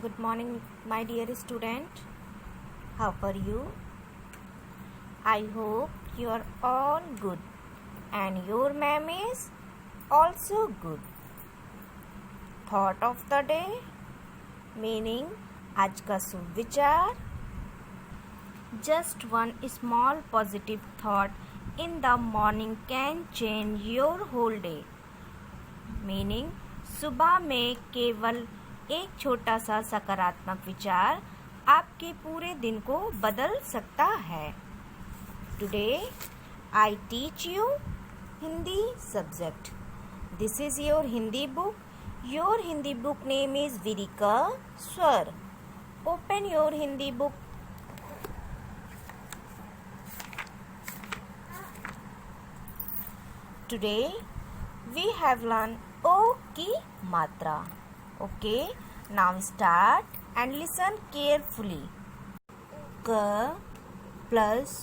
Good morning, my dear student. How are you? I hope you are all good and your ma'am is also good. Thought of the day meaning आज का शुभ विचार. Just one small positive thought in the morning can change your whole day. Meaning सुबह में केवल एक छोटा सा सकारात्मक विचार आपके पूरे दिन को बदल सकता है. Today I teach you Hindi subject. This is your Hindi book. Your Hindi book name is विरिका स्वर. Open your Hindi book. Today we have learn ओ की मात्रा. Okay, now start and listen carefully. K plus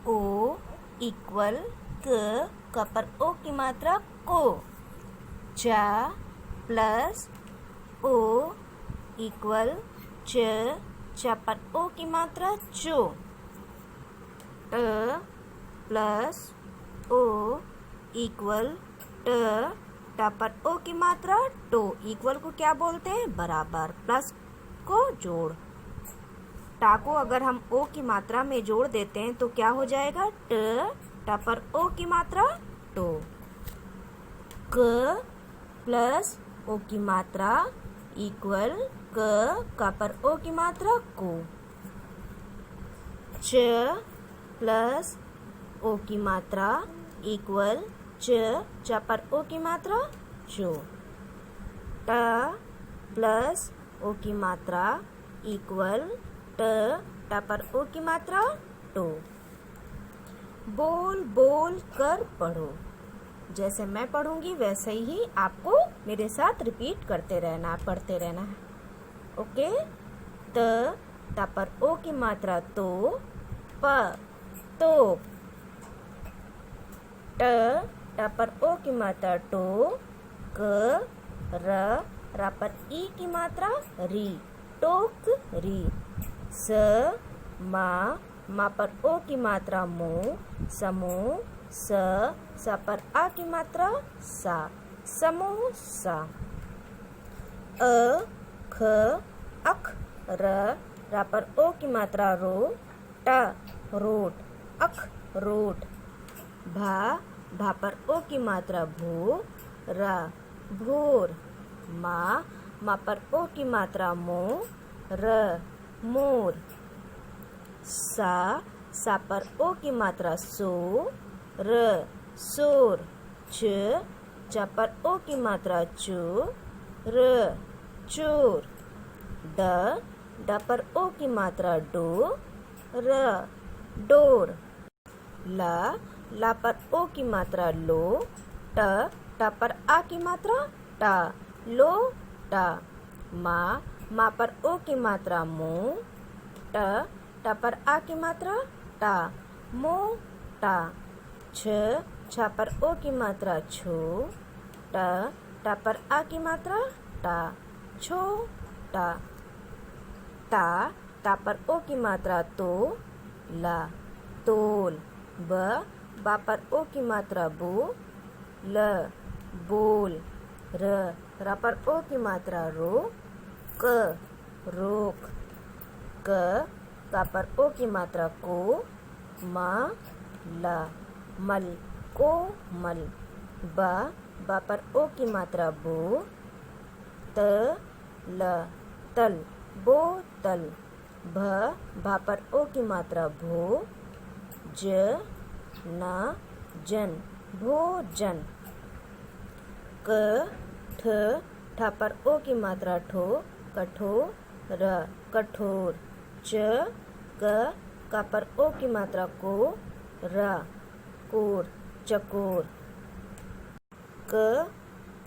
O equal क पर O की मात्रा को. च plus O equal च पर O की मात्रा चो. ट plus O equal ट पर ओ की मात्रा टो. इक्वल को क्या बोलते हैं? बराबर. प्लस को जोड़. टा को अगर हम ओ की मात्रा में जोड़ देते हैं तो क्या हो जाएगा? ट पर ओ की मात्रा टो. क प्लस ओ की मात्रा इक्वल क पर ओ की मात्रा को. च प्लस ओ की मात्रा इक्वल च पर ओ की मात्रा चो. ट प्लस ओ की मात्रा इक्वल ट पर ओ की मात्रा टो. बोल बोल कर पढ़ो. जैसे मैं पढ़ूंगी वैसे ही आपको मेरे साथ रिपीट करते रहना, पढ़ते रहना है. ओके. ट पर ओ की मात्रा तो. प तो. ट पर ओ की मात्रा टो. क र पर ई की मात्रा री. टोक री. स मा पर ओ की मात्रा मो. समूह. स पर आ की मात्रा सा. समोसा. अ ख अख र पर ओ की मात्रा रो. ट रोट. अख रोट. भा पर ओ की मात्रा भो. रा भोर. मा पर ओ की मात्रा मो. र मोर. सा पर ओ की मात्रा सो. र सोर. च पर ओ की मात्रा चो. र चोर. ड पर ओ की मात्रा डो. र डोर. ला पर ओ की मात्रा लो. ट पर आ की मात्रा टा. लो टा. मा पर ओ की मात्रा मो. ट पर आ की मात्रा टा. मो टा. छ पर ओ की मात्रा छो. ट पर आ की मात्रा टा. छो टा. ता पर ओ की मात्रा तो. ला तोल. बा पर ओ की मात्रा बो. ल बोल. र पर ओ की मात्रा रो. क रोक. क पर ओ की मात्रा को. ला मल को मल. बा पर ओ की मात्रा बो. ल तल बोतल. भा पर ओ की मात्रा भो. जन भोजन. ठ पर ओ की मात्रा ठो. कठोर. कठोर. क पर ओ की मात्रा को. कोर चकोर.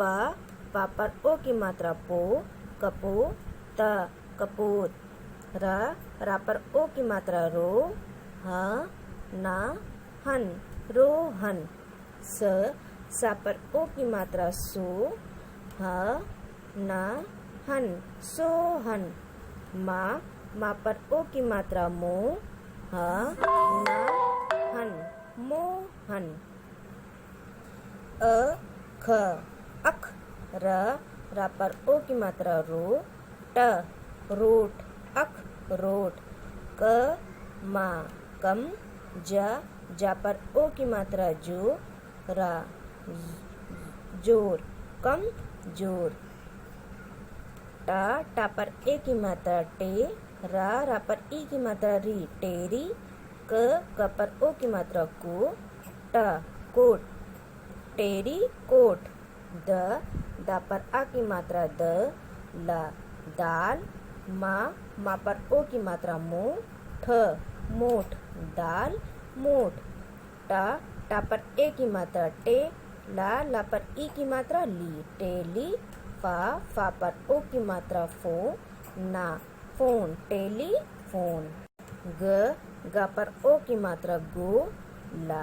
पा पर ओ की मात्रा पो. कपोत कपूर. रा पर ओ की मात्रा रो. ना हन रोहन. सा पर ओ की मात्रा सो. ना हन सोहन. मा पर ओ की मात्रा मो, ह न हन मोहन। अ ख अख, र पर ओ की मात्रा रो, ट रोट अख रोट। क मा कम, जा पर ओ की मात्रा जो, रा जोर कम जोर। टा पर ए की मात्रा टे, रा पर ई की मात्रा री टेरी। क पर ओ की मात्रा को, ट कोट टेरी कोट। द पर आ की मात्रा द, ला दाल। मा पर ओ की मात्रा मो, ठ मोठ दाल मोठ। टा पर ए की मात्रा टे, ला पर ई की मात्रा ली टेली। फा पर ओ की मात्रा फो, ना फोन टेलीफोन। ग पर ओ की मात्रा गो, ला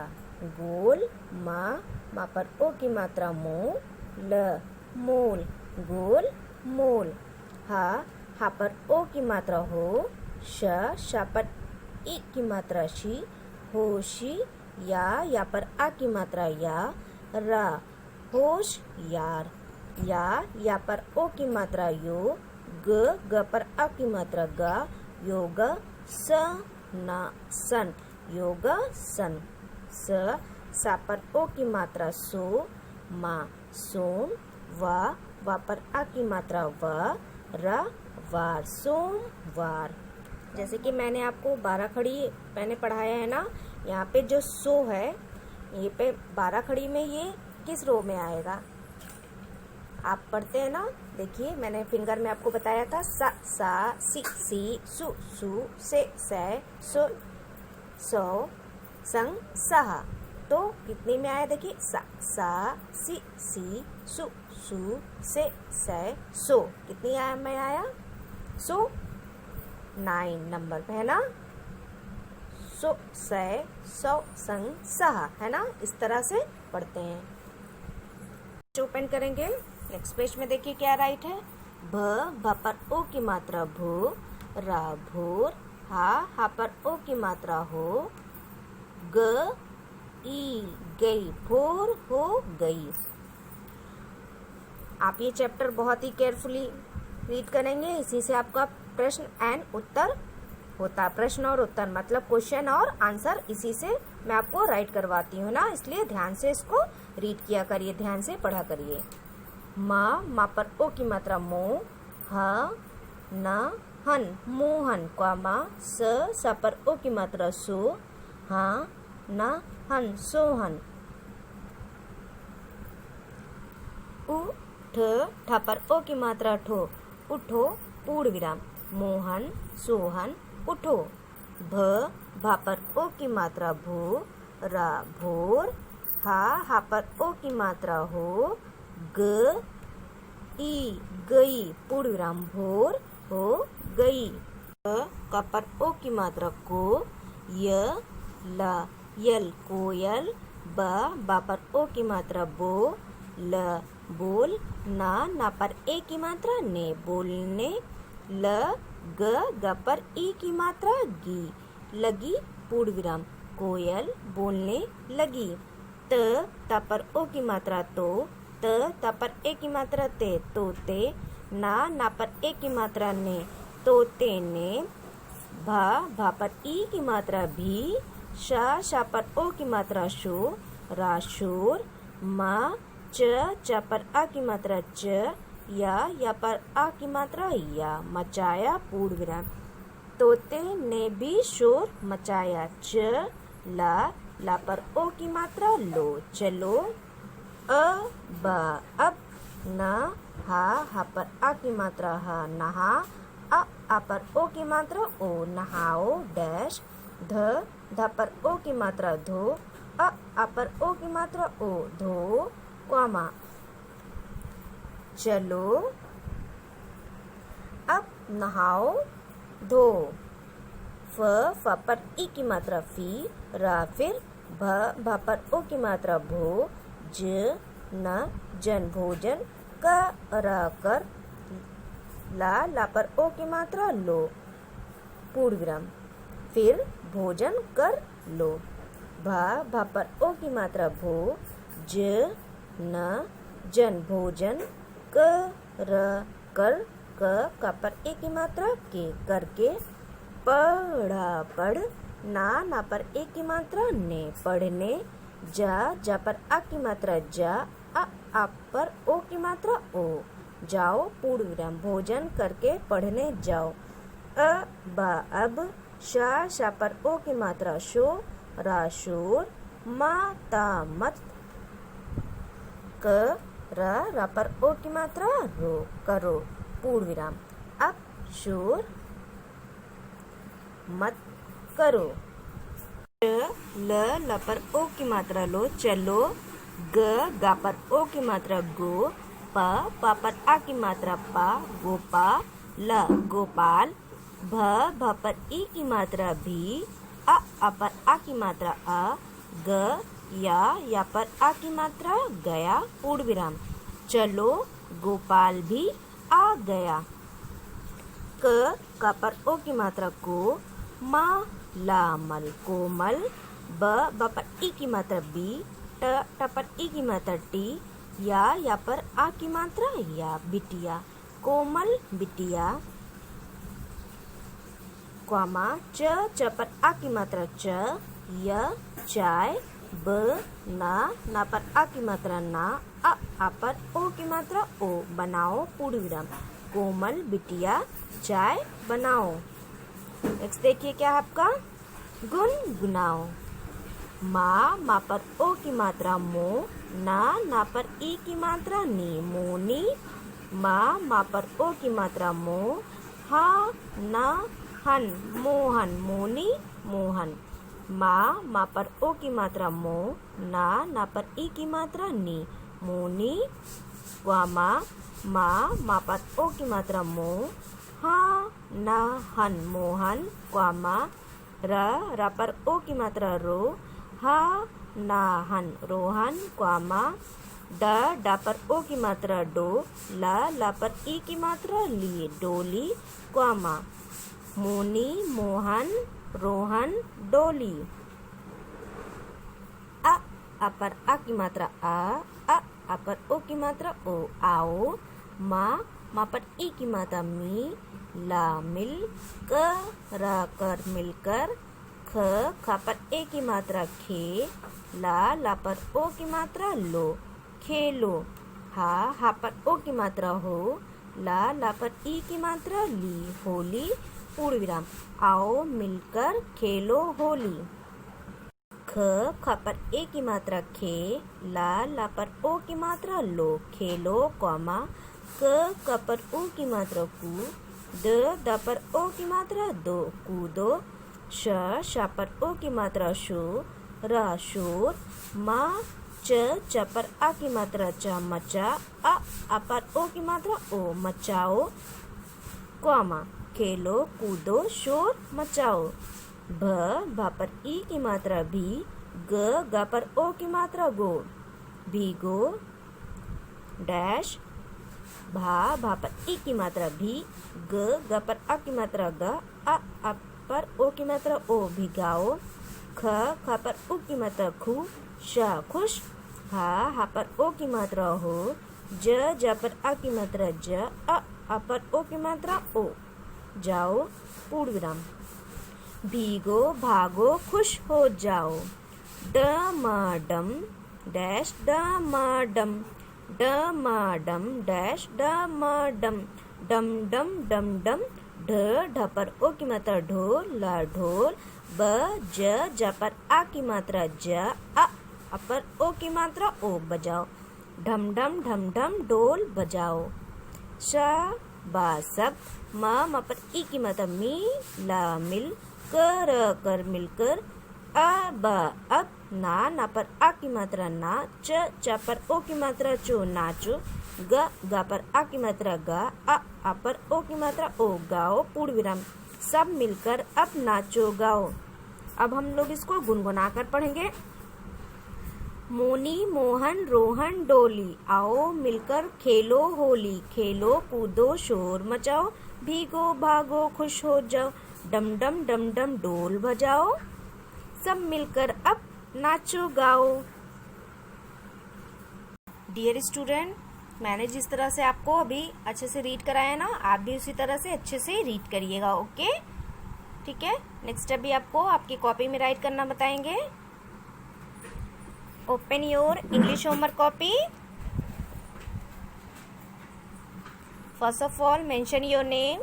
गोल। मा पर ओ की मात्रा मो, ल मोल गोल मोल। हा पर ओ की मात्रा हो, शा पर ई की मात्रा शी, होशी। या पर आ की मात्रा या, रा होश यार। या पर ओ की मात्रा यो, ग पर आ की मात्रा गा, योग सन योग सन। सा पर ओ की मात्रा सो, मा सोम। वा पर आ की मात्रा वा, रा वार सोमवार। जैसे कि मैंने आपको 12 खड़ी मैंने पढ़ाया है ना, यहाँ पे जो सो है ये पे 12 खड़ी में ये किस रो में आएगा आप पढ़ते हैं ना। देखिए मैंने फिंगर में आपको बताया था, सा सी सु से सो संग सहा। तो कितने में आया देखिए, सा सी सु से सो कितनी में आया, सो 9 नंबर पे है ना। सो सौ संग सहा है ना, इस तरह से पढ़ते हैं। ओपन करेंगे, नेक्स्ट पेज में देखिए क्या राइट है। भ पर ओ की मात्रा भू, रा भोर। हा पर ओ की मात्रा हो, ग ई गई भोर हो गई। आप ये चैप्टर बहुत ही केयरफुली रीड करेंगे, इसी से आपका प्रश्न एंड उत्तर होता है। प्रश्न और उत्तर मतलब क्वेश्चन और आंसर, इसी से मैं आपको राइट करवाती हूँ ना, इसलिए ध्यान से इसको रीड किया करिए, ध्यान से पढ़ा करिए। मा पर ओ की मात्रा मो, ह न हन मोहन। क्वामा स पर ओ की मात्रा सो, हा न हन सोहन। ठ पर ओ की मात्रा ठो, उठो पूर्ण विराम। मोहन सोहन उठो। भा पर ओ की मात्रा भू, रा भोर। हा पर ओ की मात्रा हो, ग ई गई पूर्ण विराम भोर हो गई। क पर ओ की मात्रा को, य ला यल कोयल। बा पर ओ की मात्रा बो, ल बोल। ना पर ए की मात्रा ने बोलने। ग पर ई की मात्रा गी, लगी पूर्ण विराम कोयल बोलने लगी। त पर ओ की मात्रा तो, त पर ए की मात्रा ते तोते। ना पर ए की मात्रा ने तोते ने। भा पर ई की मात्रा भी, शा पर ओ की मात्रा शो, राशोर। च पर आ की मात्रा च, या पर आ की मात्रा या, मचाया पूर्ण विराम। तोते ने भी शोर मचाया। ला पर ओ की मात्रा लो, चलो। अब न हा पर आ की मात्रा हा, नहा। आ पर ओ की मात्रा ओ, नहाओ डैश। ध पर ओ की मात्रा धो, आ पर ओ की मात्रा ओ, धो क्वामा। चलो अब नहाओ धो। फ पर ई की मात्रा फी, रा फिर। भा पर ओ की मात्रा भो, ज न जन भोजन। कर ला पर ओ की मात्रा लो, पूर्ण विराम। फिर भोजन कर लो, भा पर ओ की मात्रा भो, ज न जन भोजन, कर क पर ए की मात्रा के करके, पढ़ा पढ़, ना पर ए की मात्रा ने पढ़ने, जा पर आ की मात्रा जा, आ पर ओ की मात्रा ओ, जाओ, पूर्ण विराम। भोजन करके पढ़ने जाओ, अब, शा पर ओ की मात्रा शो, शोर, माता मत, रा पर ओ की मात्रा रो, करो, पूर्ण विराम। अब शोर मत करो, ल पर ओ की मात्रा लो, चलो, गा पर ओ की मात्रा गो, प पर आ की मात्रा पा, गोपा, ल गोपाल, भ पर ई की मात्रा भी, आ पर आ की मात्रा आ, ग या पर आ की मात्रा गया, पूर्ण विराम। चलो, गोपाल भी आ गया, क पर ओ की मात्रा को, मा लामल कोमल, ब पर ई की मात्रा बी, ट पर ई की मात्रा टी, या पर आ की मात्रा या, बिटिया, कोमल बिटिया, क्वामा, च पर आ की मात्रा च, य चाय, ब ना पर आ की मात्रा ना, आ पर ओ की मात्रा ओ, बनाओ, पूर्ण विराम। कोमल बिटिया चाय बनाओ। नेक्स्ट देखिए क्या है आपका, गुनगुनाओ, मा पर ओ की मात्रा मो, ना पर ई की मात्रा नी, मोनी, मा पर ओ की मात्रा मो, हा ना हन, मोहन, मोनी मोहन, मा पर ओ की मात्रा मो, ना पर ई की मात्रा नी, मोनी, वामा, मा पर ओ की मात्रा मो, हा ना हन, मोहन, क्वामा, रा पर ओ की मात्रा रो, हा ना हन, रोहन, क्वामा, डा पर ओ की मात्रा डो, ला पर ई की मात्रा ली, डोली, क्वामा, मोनी, मोहन, रोहन, डोली, आ पर आ की मात्रा आ पर ओ की मात्रा ओ, आओ, मा पर ई की मात्रा मी, ला मिल, कर मिलकर, ख पर ए की मात्रा खे, ला पर ओ की मात्रा लो, खेलो, हा पर ओ की मात्रा हो, ला पर ई की मात्रा ली, होली, पूर्ण विराम। आओ मिलकर खेलो होली, ख पर ए की मात्रा खे, ला पर ओ की मात्रा लो, खेलो, कॉमा, क पर ओ की मात्रा कू, द पर ओ की मात्रा दो, कूदो, श पर ओ की मात्रा शो, शोर, मा, च पर आ की मात्रा चा, मचा, आ पर ओ की मात्रा ओ, मचाओ, कॉमा, खेलो, कूदो, शोर मचाओ, भा पर ई की मात्रा भी, ग पर ओ की मात्रा गो, भीगो, डैश, भा पर ई की मात्रा भी, ग पर आ की मात्रा ग, आ पर ओ की मात्रा ओ, भिगाओ, ख पर ओ की मात्रा खू, खुश, हा पर ओ की मात्रा हो, ज पर आ की मात्रा ज, आ पर ओ की मात्रा ओ, जाओ, पूर्ण विराम। भीगो, भागो, खुश हो जाओ, डम डैश, डम डैश, डम डम, ढ पर ओ की मात्रा ढोल, ढोल, ज पर आ की मात्रा ज, आ पर ओ की मात्रा ओ, बजाओ, ढम ढम ढोल बजाओ, सब, म पर ई की मात्रा मी, ला मिल, कर मिलकर, अब, ना पर आ की मात्रा ना, च पर ओ की मात्रा चो, नाचो, ग पर आ की मात्रा गा, आ पर ओ की मात्रा ओ, गाओ, पूर्ण विराम। सब मिलकर अब नाचो गाओ। अब हम लोग इसको गुनगुना कर पढ़ेंगे। मोनी मोहन रोहन डोली, आओ मिलकर खेलो होली, खेलो कूदो शोर मचाओ, भीगो भागो खुश हो जाओ, डम डम डम डम डोल बजाओ, सब मिलकर अब नाचो गाओ। डियर स्टूडेंट, मैंने जिस तरह से आपको अभी अच्छे से रीड कराया ना, आप भी उसी तरह से अच्छे से रीड करिएगा। ओके, ठीक है। नेक्स्ट अभी आपको आपकी कॉपी में राइट करना बताएंगे। Open your English homework copy. First of all mention your name,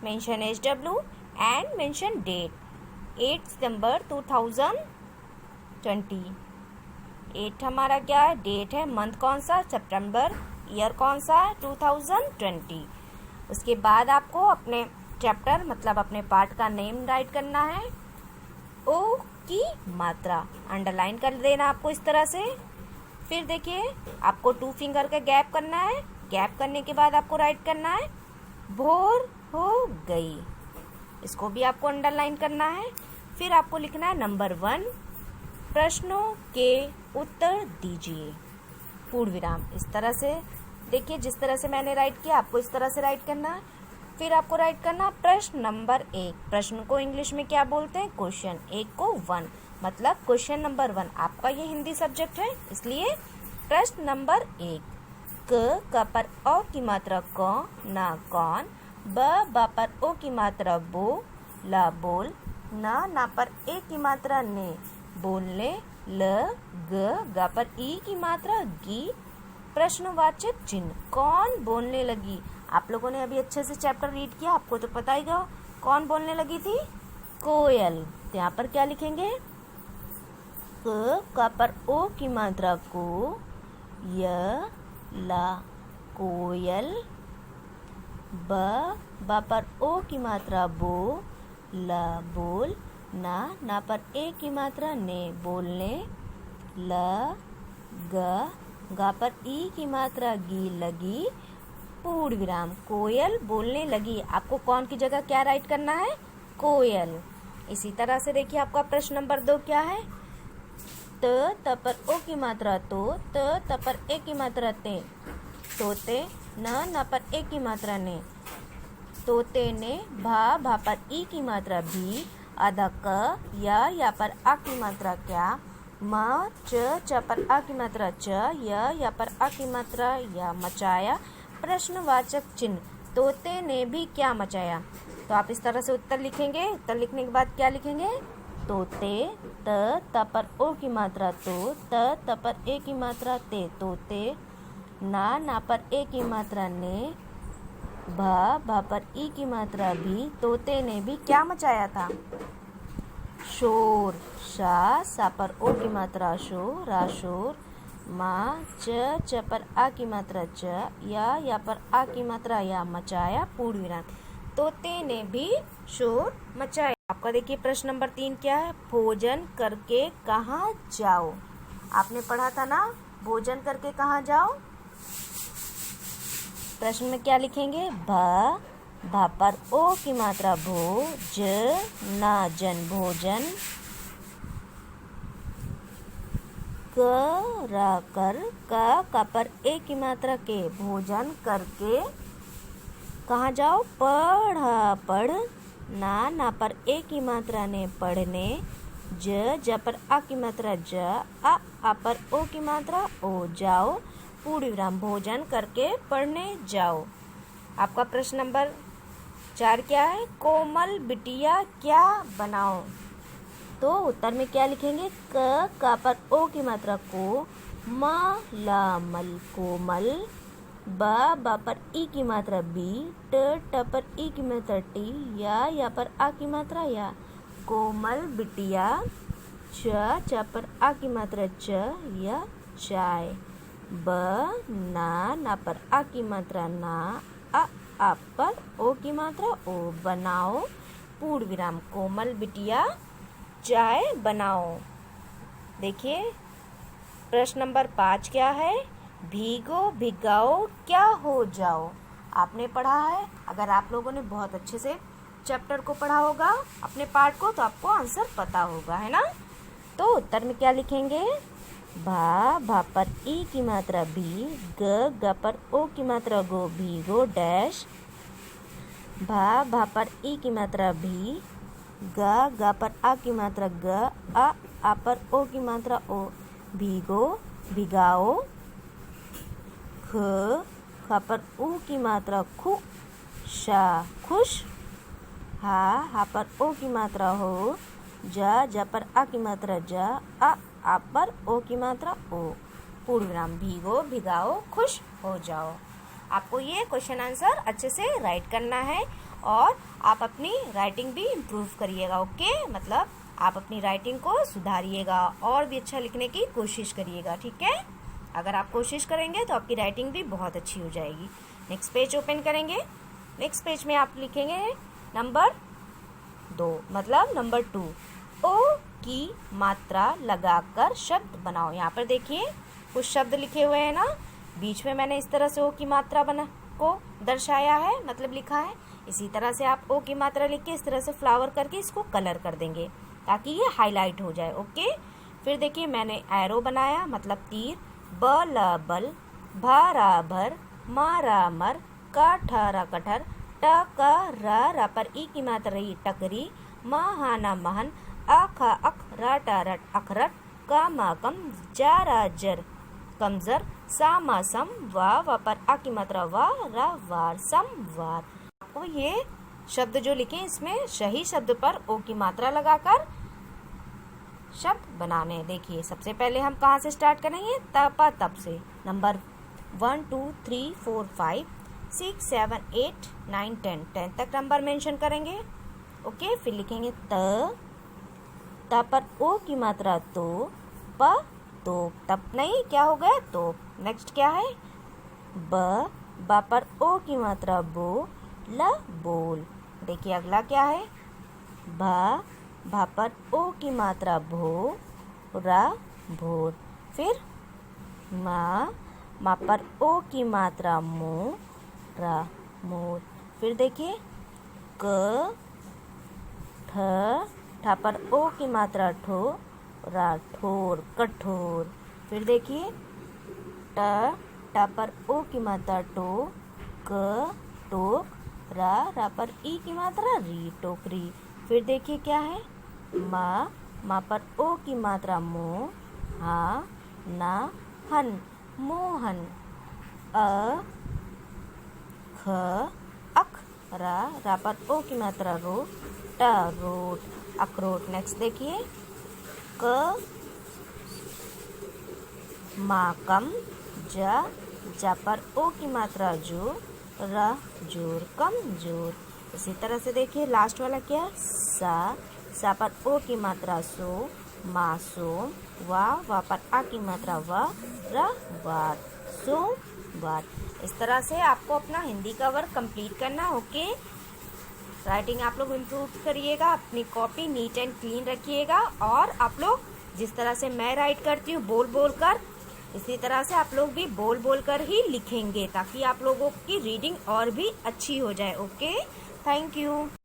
mention SW and mention date. 8 सितंबर 2020। 8 हमारा क्या है, डेट है। मंथ कौन सा, सितंबर। ईयर कौन सा है, 2020। उसके बाद आपको अपने चैप्टर मतलब अपने पार्ट का नेम राइट करना है। ओ की मात्रा अंडरलाइन कर देना आपको इस तरह से। फिर देखिए आपको 2 फिंगर का गैप करना है। गैप करने के बाद आपको राइट करना है भोर हो गई, इसको भी आपको अंडरलाइन करना है। फिर आपको लिखना है नंबर 1, प्रश्नों के उत्तर दीजिए, पूर्ण विराम। इस तरह से देखिए, जिस तरह से मैंने राइट किया आपको इस तरह से राइट करना है। फिर आपको राइट करना प्रश्न नंबर 1। प्रश्न को इंग्लिश में क्या बोलते हैं, क्वेश्चन। 1 को 1 मतलब क्वेश्चन नंबर 1। आपका ये हिंदी सब्जेक्ट है इसलिए प्रश्न नंबर 1। क पर औ की मात्रा क, ना कौन। ब पर ओ की मात्रा बो, ला बोल। ना पर ए की मात्रा ने, बोलने। ल ग पर ई की मात्रा गी, प्रश्नवाचक चिन्ह। कौन बोलने लगी, आप लोगों ने अभी अच्छे से चैप्टर रीड किया, आपको तो पता ही होगा कौन बोलने लगी थी, कोयल। तो यहाँ पर क्या लिखेंगे, क पर ओ की मात्रा को, य ला कोयल। ब पर ओ की मात्रा बो, ला बोल। ना पर ए की मात्रा ने, बोलने। ल गा पर ई की मात्रा गी, लगी। पूर्ण विराम, कोयल बोलने लगी। आपको कौन की जगह क्या राइट करना है, कोयल। इसी तरह से देखिए आपका प्रश्न नंबर 2 क्या है, त पर ओ की मात्रा तो, त पर ए की मात्रा ते, तोते। न पर ए की मात्रा ने, तोते ने। भा पर ई की मात्रा भी, आधा क। या पर आ की मात्रा क्या। म च पर आ की मात्रा च। या पर आ की मात्रा या, मचाया। प्रश्नवाचक चिन्ह, तोते ने भी क्या मचाया। तो आप इस तरह से उत्तर लिखेंगे। उत्तर लिखने के बाद क्या लिखेंगे, तोते। त पर ओ की मात्रा तो, त पर ए की मात्रा ते, तोते। ना पर ए की मात्रा ने। भा पर ई की मात्रा भी, तोते ने भी क्या मचाया था, शोर। सा पर ओ की मात्रा शो, राशोर। माँ च पर आ की मात्रा च। या पर आ की मात्रा या, मचाया। पूर्ण विराम, तोते ने भी शोर मचाया। आपका देखिए प्रश्न नंबर 3 क्या है, भोजन करके कहाँ जाओ। आपने पढ़ा था ना, भोजन करके कहाँ जाओ। प्रश्न में क्या लिखेंगे, भा पर ओ की मात्रा भो, ज ना जन भोजन। कर का पर ए की मात्रा के, भोजन करके कहाँ जाओ, पढ़। ना पर ए की मात्रा ने, पढ़ने। ज पर आ की मात्रा ज, आ पर ओ की मात्रा ओ, जाओ। पूर्ण विराम, भोजन करके पढ़ने जाओ। आपका प्रश्न नंबर 4 क्या है, कोमल बिटिया क्या बनाओ। तो उत्तर में क्या लिखेंगे, क पर ओ की मात्रा को, म ला मल कोमल। ब पर ई की मात्रा बी, ट पर ई की मात्रा टी। या पर आ की मात्रा या, कोमल बिटिया। च पर आ की मात्रा च, या चाय। ब ना पर आ की मात्रा ना, आ पर ओ की मात्रा ओ, बनाओ। पूर्ण विराम, कोमल बिटिया चाय बनाओ। देखिए प्रश्न नंबर 5 क्या है, भीगो भिगाओ क्या हो जाओ। आपने पढ़ा है, अगर आप लोगों ने बहुत अच्छे से चैप्टर को पढ़ा होगा अपने पार्ट को, तो आपको आंसर पता होगा, है ना। तो उत्तर में क्या लिखेंगे, भा पर ई की मात्रा भी, ग पर ओ की मात्रा गो, भीगो डैश। भा पर ई की मात्रा भी, ग पर आ की मात्रा ग, आ पर ओ की मात्रा ओ, भीगो भिगाओ। ख पर ऊ की मात्रा खु, शा खुश। हा पर ओ की मात्रा हो, जा पर आ की मात्रा जा, आ पर ओ की मात्रा ओ, पूर्ण विराम। भीगो भिगाओ खुश हो जाओ। आपको ये क्वेश्चन आंसर अच्छे से राइट करना है और आप अपनी राइटिंग भी इम्प्रूव करिएगा। ओके, मतलब आप अपनी राइटिंग को सुधारिएगा और भी अच्छा लिखने की कोशिश करिएगा। ठीक है, अगर आप कोशिश करेंगे तो आपकी राइटिंग भी बहुत अच्छी हो जाएगी। नेक्स्ट पेज ओपन करेंगे। नेक्स्ट पेज में आप लिखेंगे नंबर 2, मतलब नंबर 2। ओ की मात्रा लगाकर शब्द बनाओ। यहाँ पर देखिए कुछ शब्द लिखे हुए हैं ना, बीच में मैंने इस तरह से ओ की मात्रा को दर्शाया है, मतलब लिखा है। इसी तरह से आप ओ की मात्रा लिख के इस तरह से फ्लावर करके इसको कलर कर देंगे ताकि ये हाईलाइट हो जाए। ओके, फिर देखिए मैंने एरो बनाया, मतलब तीर। बल, भारा भर, मारा मर, काठरा कठर, ट पर ई की मात्रा रही टकरी, महाना महन, आखा अख, राटा रट अखरट, कामा कम, जारा जर कमजर, सामा सम, वा पर आ की मात्रा वार समवार। आपको ये शब्द जो लिखे इसमें सही शब्द पर ओ की मात्रा लगाकर शब्द बनाने। देखिए सबसे पहले हम कहाँ से स्टार्ट करेंगे, तब से। नंबर 1 2 3 4 5 6 7 8 9 10 तक नंबर मेंशन करेंगे। ओके, फिर लिखेंगे त पर ओ की मात्रा तो, प तो, तब नहीं क्या हो गया तो। नेक्स्ट क्या है, बा पर ओ की मात्रा बो, ल बोल। देखिए अगला क्या है, भा पर ओ की मात्रा भो, रा भोर। फिर मा पर ओ की मात्रा मो, रा मोर। फिर देखिए ठा पर ओ की मात्रा ठो, रा ठोर कठोर। फिर देखिए टा पर ओ की मात्रा टो, टोक, रा पर ई की मात्रा री, टोकरी। फिर देखिए क्या है, मा पर ओ की मात्रा मो, ना हन, मोहन। ख अख, रा पर ओ की मात्रा रो, रोट, अखरोट। नेक्स्ट देखिए माकम, जा पर ओ की मात्रा जो, जोर कमजोर। इसी तरह से देखिए लास्ट वाला क्या, सा पर ओ की मात्रा सो, मासूम। वा पर आ की मात्रा वार, सोमवार। इस तरह से आपको अपना हिंदी का वर्क कंप्लीट करना। ओके, राइटिंग आप लोग इम्प्रूव करिएगा, अपनी कॉपी नीट एंड क्लीन रखिएगा और आप लोग जिस तरह से मैं राइट करती हूँ बोल कर, इसी तरह से आप लोग भी बोल कर ही लिखेंगे ताकि आप लोगों की रीडिंग और भी अच्छी हो जाए। Okay, thank you.